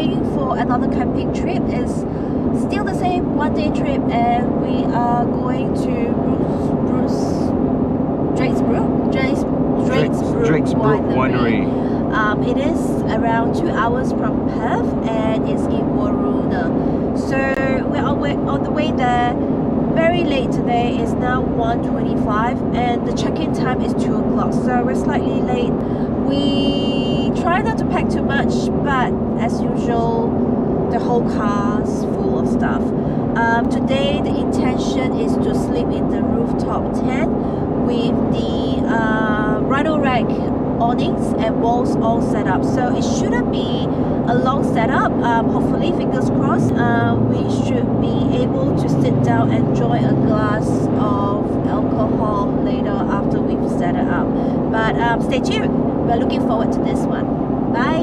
going for another camping trip. It's still the same one-day trip, and we are going to Drakesbrook Winery. It is around 2 hours from Perth, and it's in Waroona. So we're on the way there. Very late today. It's now 1:25, and the check-in time is 2 o'clock. So we're slightly late. We try not to pack too much, but as usual, the whole car's full of stuff. Today the intention is to sleep in the rooftop tent with the Rhino Rack awnings and walls all set up. So it shouldn't be a long setup. Hopefully, fingers crossed, we should be able to sit down and enjoy a glass of alcohol later after we've set it up. But stay tuned. We're looking forward to this one. Bye.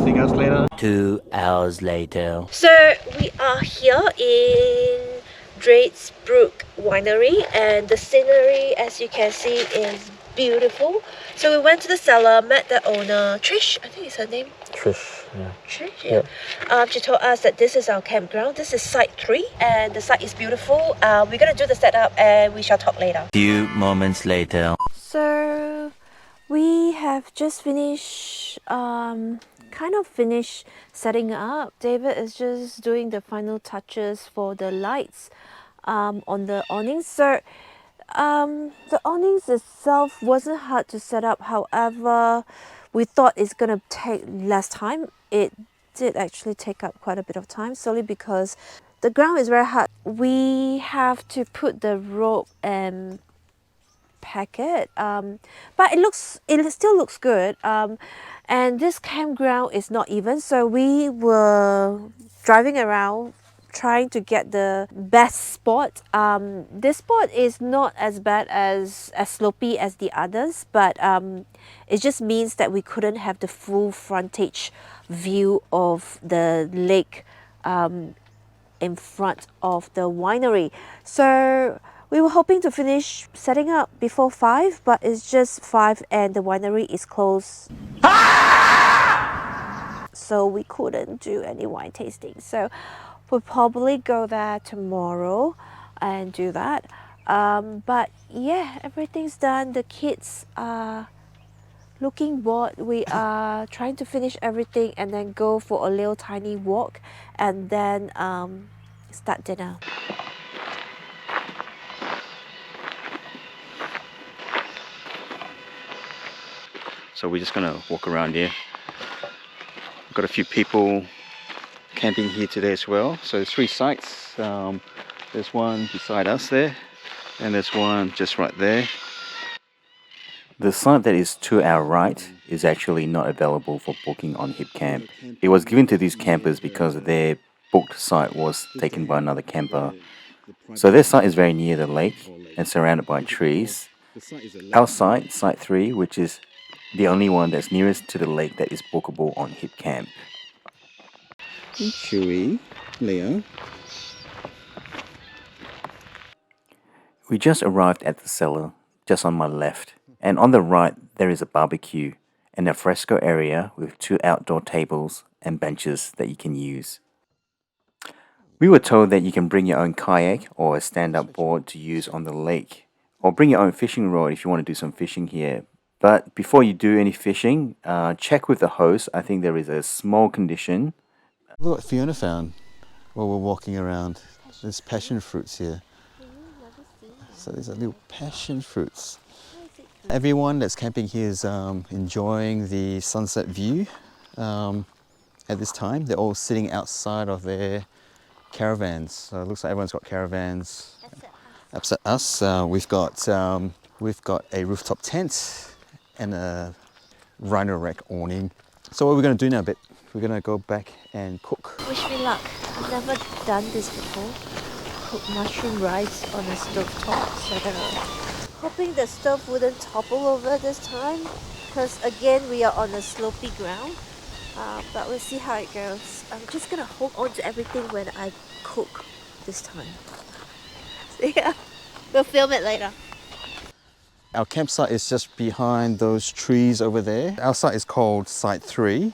See you guys later. 2 hours later. So we are here in Drakesbrook Winery, and the scenery, as you can see, is beautiful. So we went to the cellar, met the owner, Trish, I think it's her name. Trish, yeah. Trish, yeah. She told us that this is our campground. This is site 3, and the site is beautiful. We're gonna do the setup, and we shall talk later. Few moments later. So we have just finished setting up. David is just doing the final touches for the lights on the awnings. So the awnings itself wasn't hard to set up. However, we thought it's gonna take less time. It did actually take up quite a bit of time, solely because the ground is very hard. We have to put the rope and pack it, but it still looks good. And this campground is not even, so we were driving around trying to get the best spot. This spot is not as bad as slopey as the others, but it just means that we couldn't have the full frontage view of the lake in front of the winery. So we were hoping to finish setting up before 5, but it's just 5 and the winery is closed. So we couldn't do any wine tasting. So we'll probably go there tomorrow and do that. But yeah, everything's done. The kids are looking bored. We are trying to finish everything and then go for a little tiny walk and then start dinner. So we're just gonna walk around here. We've got a few people camping here today as well. So there's 3 sites. There's one beside us there, and there's one just right there. The site that is to our right is actually not available for booking on Hipcamp. It was given to these campers because their booked site was taken by another camper. So their site is very near the lake and surrounded by trees. Our site, site 3, which is the only one that's nearest to the lake that is bookable on Hipcamp. Chewie, Leia. We just arrived at the cellar, just on my left, and on the right there is a barbecue and a fresco area with 2 outdoor tables and benches that you can use. We were told that you can bring your own kayak or a stand-up board to use on the lake, or bring your own fishing rod if you want to do some fishing here. But before you do any fishing, check with the host. I think there is a small condition. Look what Fiona found while we're walking around. There's passion fruits here. So these are little passion fruits. Everyone that's camping here is enjoying the sunset view at this time. They're all sitting outside of their caravans. So it looks like everyone's got caravans. Except us. We've got a rooftop tent and a Rhino Rack awning. So what we're going to do now, Bet? We're going to go back and cook. Wish me luck. I've never done this before. Cook mushroom rice on a stovetop setup. Hoping the stove wouldn't topple over this time, because again we are on a slopey ground. But we'll see how it goes. I'm just going to hold on to everything when I cook this time. So yeah, we'll film it later. Our campsite is just behind those trees over there. Our site is called Site 3.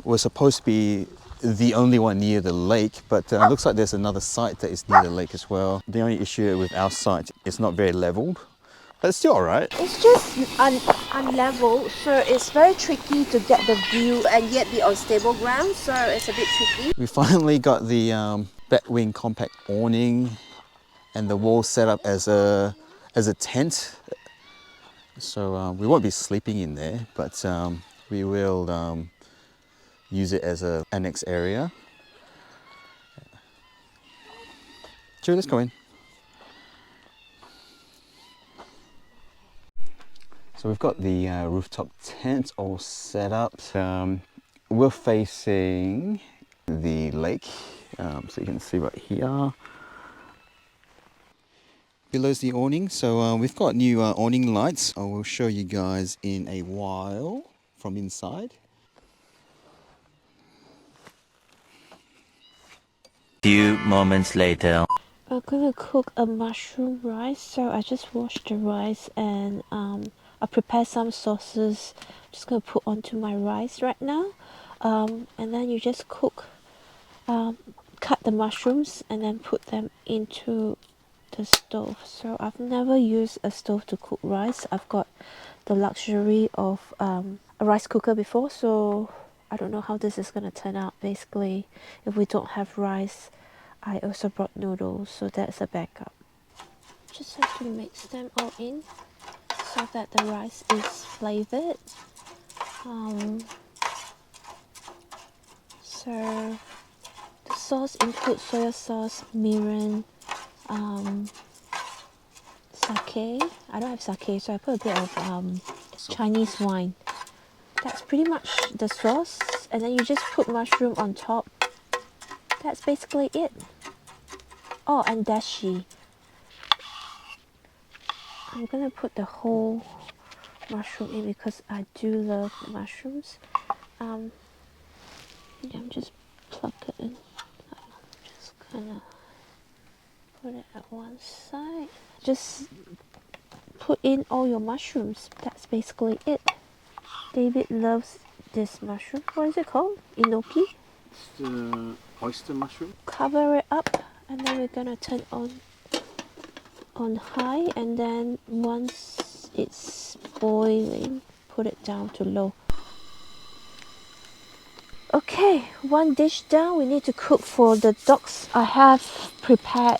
We're supposed to be the only one near the lake, but looks like there's another site that is near the lake as well. The only issue with our site, it's not very leveled, but it's still all right. It's just unlevel, so it's very tricky to get the view and yet be on stable ground, so it's a bit tricky. We finally got the Batwing Compact awning and the wall set up as a tent. So we won't be sleeping in there, but we will use it as an annex area. Chewie, let's go in. So we've got the rooftop tent all set up. We're facing the lake, so you can see right here. Below's the awning, so we've got new awning lights. I will show you guys in a while from inside. Few moments later. I'm gonna cook a mushroom rice, so I just washed the rice and I prepared some sauces. I'm just gonna put onto my rice right now, and then you just cook, cut the mushrooms and then put them into the stove. So I've never used a stove to cook rice. I've got the luxury of a rice cooker before, so I don't know how this is gonna turn out. Basically, if we don't have rice, I also brought noodles, so that's a backup. Just have to mix them all in so that the rice is flavored. So the sauce includes soya sauce, mirin, sake. I don't have sake, so I put a bit of Chinese wine. That's pretty much the sauce, and then you just put mushroom on top. That's basically it. Oh, and dashi. I'm gonna put the whole mushroom in because I do love mushrooms. Yeah, I'm just pluck it in. I'm just gonna put it at one side. Just put in all your mushrooms. That's basically it. David loves this mushroom. What is it called? Enoki? It's the oyster mushroom. Cover it up, and then we're gonna turn on high, and then once it's boiling, put it down to low. Okay, one dish down. We need to cook for the dogs. I have prepared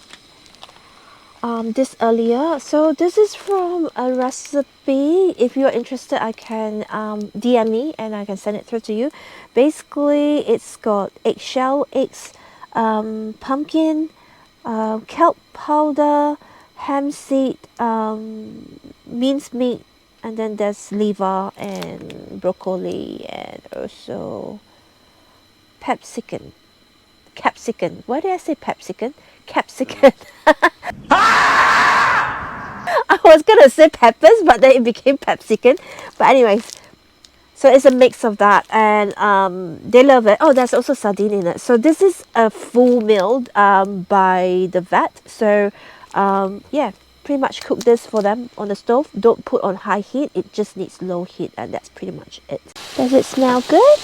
this earlier, so this is from a recipe. If you're interested, I can DM me and I can send it through to you. Basically, it's got eggshell, eggs, pumpkin, kelp powder, ham seed, minced meat, and then there's liver and broccoli, and also capsicum. Why did I say capsicum? Capsicum. I was gonna say peppers, but then it became capsicum. But anyways, so it's a mix of that, and they love it. Oh, there's also sardine in it. So this is a full meal by the vet. So yeah, pretty much cook this for them on the stove. Don't put on high heat. It just needs low heat, and that's pretty much it. Does it smell good?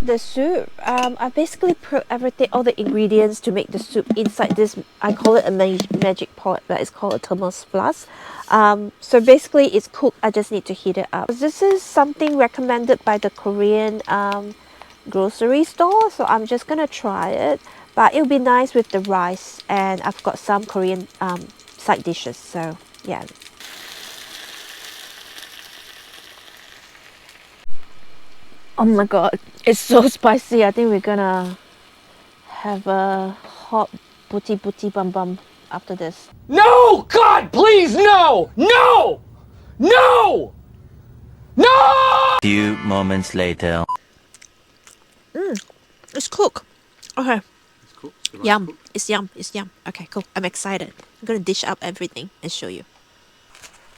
The soup, I basically put everything, all the ingredients to make the soup inside this. I call it a magic pot, but it's called a thermos flask. So basically it's cooked. I just need to heat it up. This is something recommended by the Korean grocery store, so I'm just gonna try it. But it'll be nice with the rice, and I've got some Korean side dishes. So yeah. Oh my god, it's so spicy. I think we're gonna have a hot booty bum bum after this. No! God, please, no! No! No! No! Few moments later. It's cooked. Okay. It's cool. Yum. It's yum. It's yum. Okay, cool. I'm excited. I'm gonna dish up everything and show you.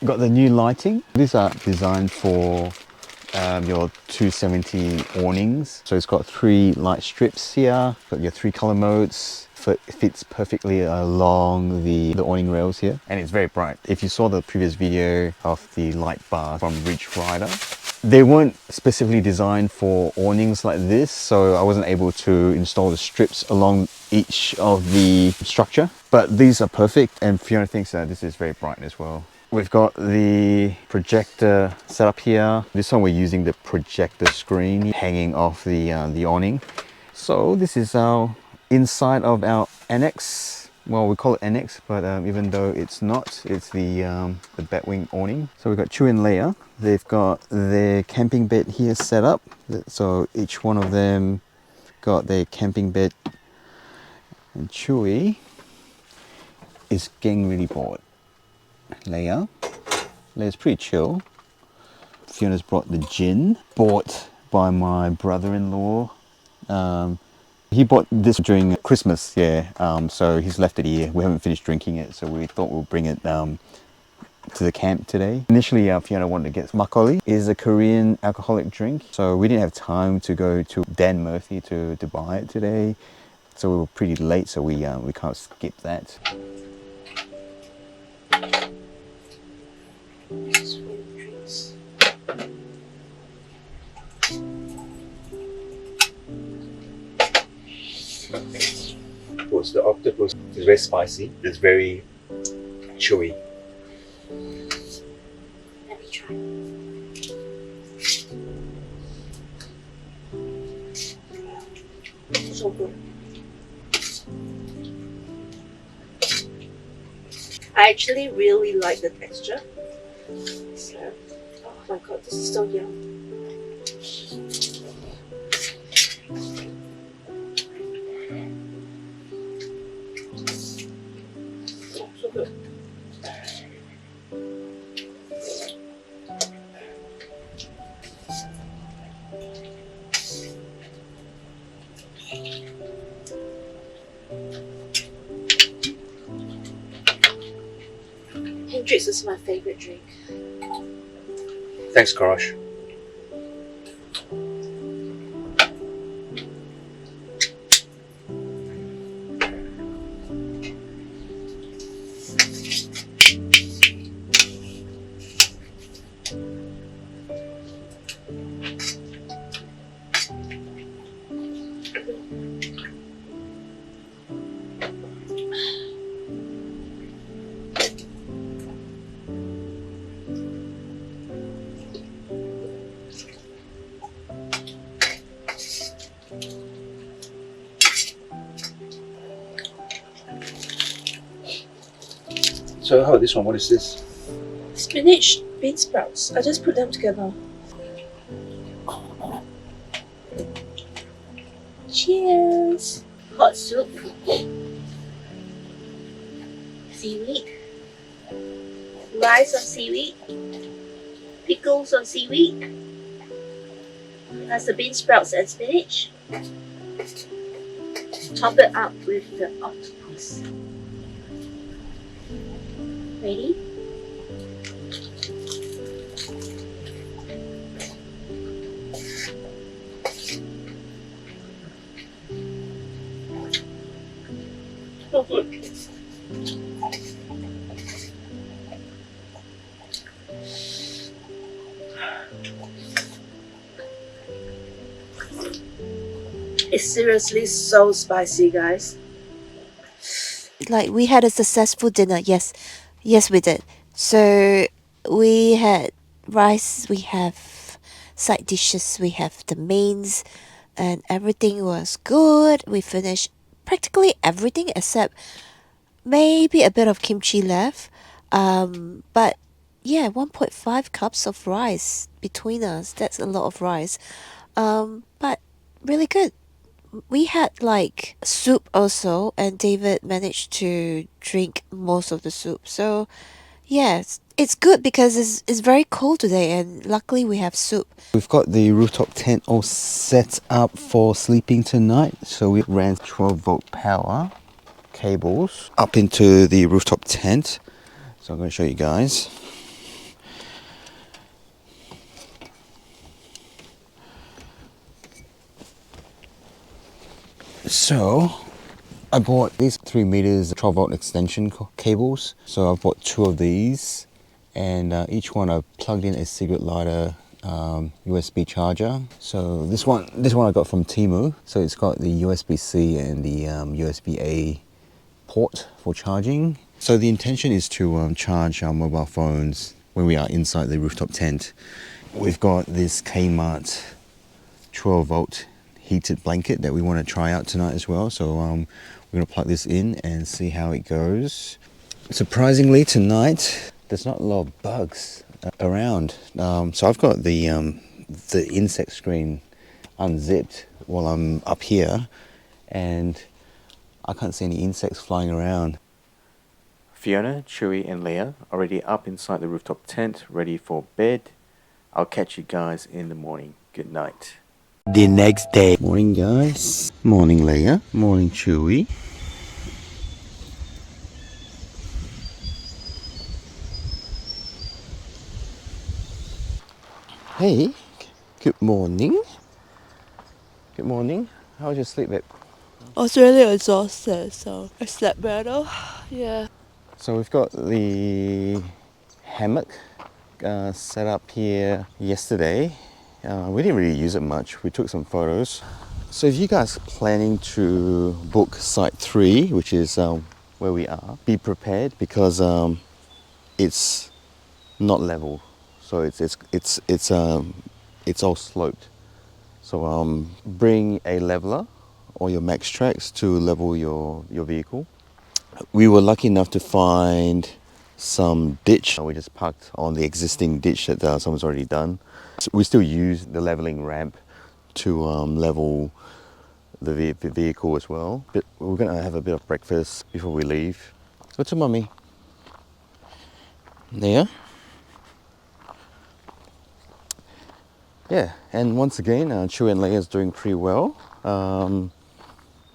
Got the new lighting. These are designed for your 270 awnings. So it's got 3 light strips here. Got your 3 color modes, fits perfectly along the awning rails here, and it's very bright. If you saw the previous video of the light bar from Ridge Rider, they weren't specifically designed for awnings like this, so I wasn't able to install the strips along each of the structure, but these are perfect, and Fiona thinks that this is very bright as well. We've got the projector set up here. This one we're using the projector screen hanging off the awning. So this is our inside of our annex. Well, we call it annex, but even though it's not, it's the Batwing awning. So we've got Chewie and Leia. They've got their camping bed here set up. So each one of them got their camping bed. And Chewie is getting really bored. Leia's pretty chill. Fiona's brought the gin, bought by my brother-in-law. He bought this during Christmas, yeah, so he's left it here. We haven't finished drinking it, so we thought we'll bring it to the camp today. Initially, Fiona wanted to get makgeolli. It is a Korean alcoholic drink, so we didn't have time to go to Dan Murphy to buy it today. So we were pretty late, so we can't skip that. The octopus is very spicy. It's very chewy. Let me try. So good. I actually really like the texture. So, oh my god, this is so yum. Oh, so good. Hendrix is my favorite drink. Thanks, Korosh. So how about this one? What is this? Spinach bean sprouts. I just put them together. Cheers! Hot soup. Seaweed. Rice on seaweed. Pickles on seaweed. That's the bean sprouts and spinach. Top it up with the octopus. Ready? So good. It's seriously so spicy, guys. Like, we had a successful dinner. Yes, we did. So we had rice, we have side dishes, we have the mains, and everything was good. We finished practically everything except maybe a bit of kimchi left. But yeah, 1.5 cups of rice between us. That's a lot of rice. But really good. We had like soup also, and David managed to drink most of the soup. So yes, it's good because it's very cold today, and luckily we have soup. We've got the rooftop tent all set up for sleeping tonight. So we ran 12-volt power cables up into the rooftop tent. So I'm going to show you guys. So I bought these 3 meters 12 volt extension cables. So I've bought 2 of these, and each one I've plugged in a cigarette lighter USB charger. So this one I got from Temu. So it's got the USB-C and the USB-A port for charging. So the intention is to charge our mobile phones when we are inside the rooftop tent. We've got this Kmart 12 volt heated blanket that we want to try out tonight as well. So we're going to plug this in and see how it goes. Surprisingly tonight, there's not a lot of bugs around. So I've got the insect screen unzipped while I'm up here, and I can't see any insects flying around. Fiona, Chewie and Leia already up inside the rooftop tent, ready for bed. I'll catch you guys in the morning. Good night. The next day. Morning guys. Morning Leia. Morning Chewie. Hey, good morning. Good morning. How was your sleep, babe? I was really exhausted, so I slept better. Yeah. So we've got the hammock set up here yesterday. We didn't really use it much. We took some photos. So if you guys are planning to book site 3, which is where we are, be prepared because it's not level. So it's all sloped. So bring a leveler or your max tracks to level your vehicle. We were lucky enough to find some ditch. We just parked on the existing ditch that someone's already done. So we still use the leveling ramp to level the vehicle as well. But we're going to have a bit of breakfast before we leave. Go to mummy. There. Yeah, and once again, Chewie and Leia is doing pretty well.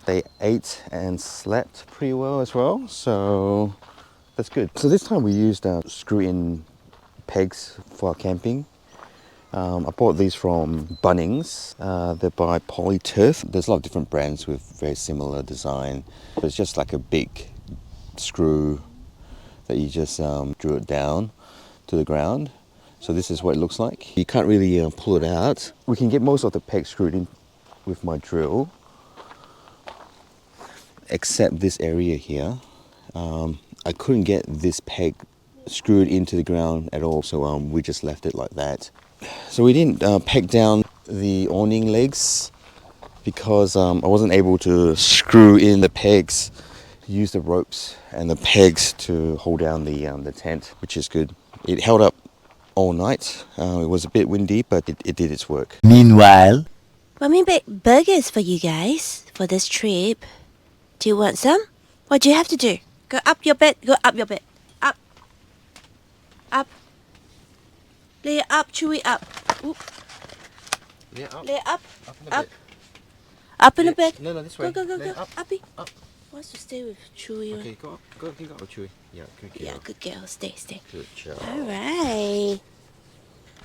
They ate and slept pretty well as well, so that's good. So this time we used screw-in pegs for our camping. I bought these from Bunnings. They're by Polyturf. There's a lot of different brands with very similar design. But it's just like a big screw that you just drew it down to the ground. So this is what it looks like. You can't really pull it out. We can get most of the pegs screwed in with my drill, except this area here. I couldn't get this peg screwed into the ground at all, so we just left it like that. So we didn't peg down the awning legs because I wasn't able to screw in the pegs. Use the ropes and the pegs to hold down the tent, which is good. It held up all night. It was a bit windy, but it did its work. Meanwhile. Mummy baked burgers for you guys for this trip. Do you want some? What do you have to do? Go up your bed. Go up your bed. Up. Up. Lay up, Chewie up. Oop. Yeah, up. Lay up. Up. Up. Up in the bed. No, this Go, way. go, go, Lay go. up. Uppy. Up. Wants to stay with Chewie. Okay, go up. Go up with Chewie. Yeah, good girl. Yeah, good girl. Stay, stay. Good job. Alright.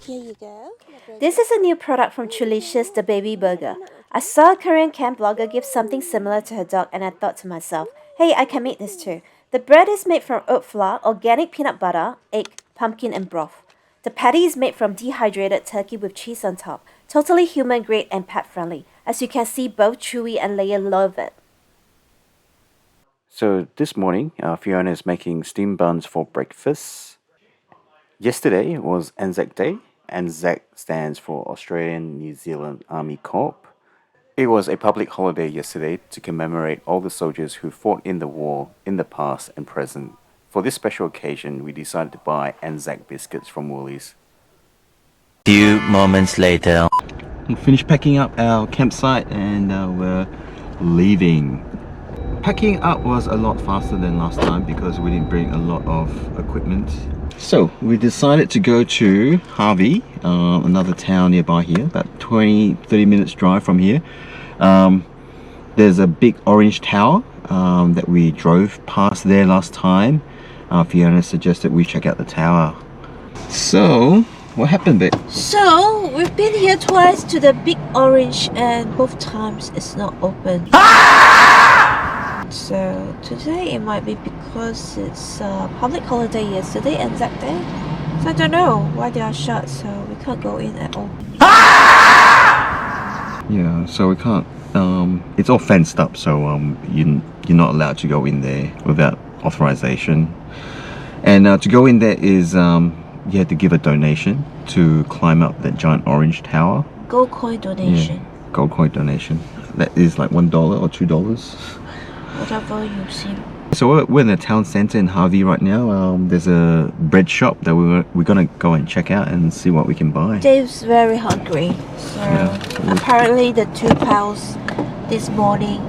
Here you go. This is a new product from Chulicious, the baby burger. I saw a Korean camp blogger give something similar to her dog and I thought to myself, hey, I can make this too. The bread is made from oat flour, organic peanut butter, egg, pumpkin and broth. The patty is made from dehydrated turkey with cheese on top. Totally human grade and pet friendly. As you can see, both Chewie and Leia love it. So this morning, Fiona is making steamed buns for breakfast. Yesterday was ANZAC Day. ANZAC stands for Australian New Zealand Army Corps. It was a public holiday yesterday to commemorate all the soldiers who fought in the war in the past and present. For this special occasion, we decided to buy ANZAC biscuits from Woolies. Few moments later. We finished packing up our campsite and we're leaving. Packing up was a lot faster than last time because we didn't bring a lot of equipment. So we decided to go to Harvey, another town nearby here, about 20-30 minutes drive from here. There's a big orange tower that we drove past there last time. Fiona suggested we check out the tower. So what happened there? So, we've been here twice to the big orange and both times it's not open. So today it might be because it's public holiday yesterday, ANZAC Day. So I don't know why they are shut, so we can't go in at all. Yeah, so we can't. It's all fenced up, so you're not allowed to go in there without authorization. And to go in there is you had to give a donation to climb up that giant orange tower. Gold coin donation. Yeah, gold coin donation. That is like $1 or $2. Whatever you see. So we're in the town centre in Harvey right now. There's a bread shop that we're gonna go and check out and see what we can buy. Dave's very hungry, so Yeah. apparently the £2 this morning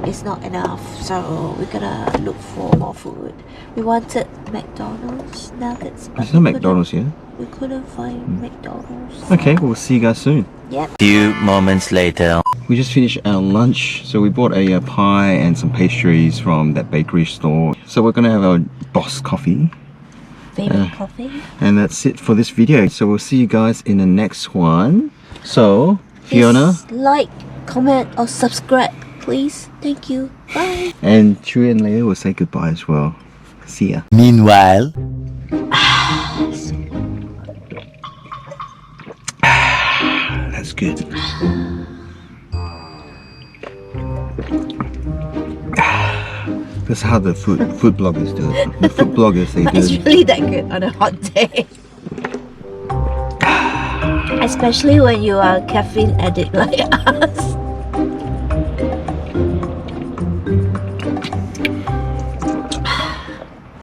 is not enough. So we're gonna look for more food. We wanted McDonald's nuggets, but There's no McDonald's here. we couldn't find McDonald's. Okay, we'll see you guys soon. Yep. Few moments later. We just finished our lunch, so we bought a pie and some pastries from that bakery store. So we're gonna have our boss coffee, Favorite coffee. and that's it for this video. So we'll see you guys in the next one. So Fiona Please like, comment, or subscribe, please. Thank you. Bye. and Chewie and Leia will say goodbye as well. See ya. Meanwhile, That's good. That's how the food bloggers do it. The food bloggers, they It's do it. really that good on a hot day. Especially when you are a caffeine addict like us.